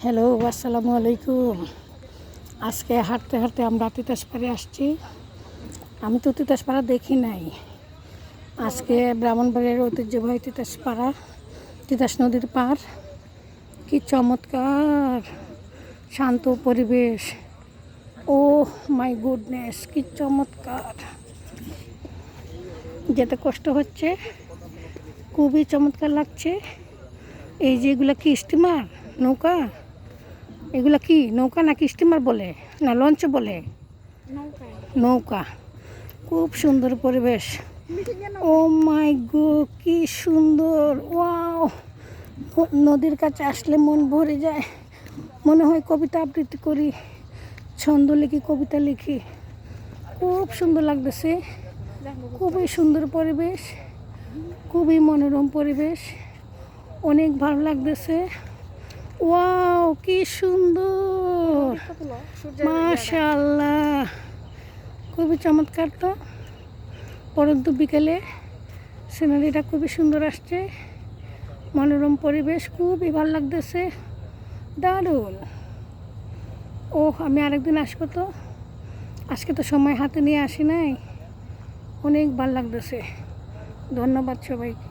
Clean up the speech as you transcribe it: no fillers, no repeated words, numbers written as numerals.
Hello, আসসালামু আলাইকুম। আজকে হাঁটতে হাঁটতে আমরা তিতাসপাড়ে আসছি। আমি তো তিতাসপাড়া দেখি নাই। আজকে ব্রাহ্মণবাড়িয়ার ঐতিহ্যবাহী তিতাসপাড়া, তিতাস নদীর পার। কি চমৎকার শান্ত পরিবেশ। ও মাই গুডনেস, কি চমৎকার। যেতে কষ্ট হচ্ছে, খুবই চমৎকার লাগছে। এই যে এগুলো কি স্টিমার, নৌকা? এগুলা কি নৌকা নাকি স্টিমার বলে, না লঞ্চ বলে? নৌকা। খুব সুন্দর পরিবেশ। ও মাই গড, কি সুন্দর! ওয়াও, নদীর কাছে আসলে মন ভরে যায়। মনে হয় কবিতা আবৃত্তি করি, ছন্দ লিখি, কবিতা লিখি। খুব সুন্দর লাগতেছে, খুবই সুন্দর পরিবেশ, খুবই মনোরম পরিবেশ, অনেক ভালো লাগতেছে। ওয়াও, কি সুন্দর! মাশাআল্লাহ, খুবই চমৎকার। তো পরন্ত বিকেলে সিনারিটা খুবই সুন্দর আসছে, মনোরম পরিবেশ, খুবই ভালো লাগতেছে, দারুণ। আমি আরেকদিন আসবো। তো আজকে তো সময় হাতে নিয়ে আসি নাই। অনেক ভালো লাগতেছে। ধন্যবাদ সবাইকে।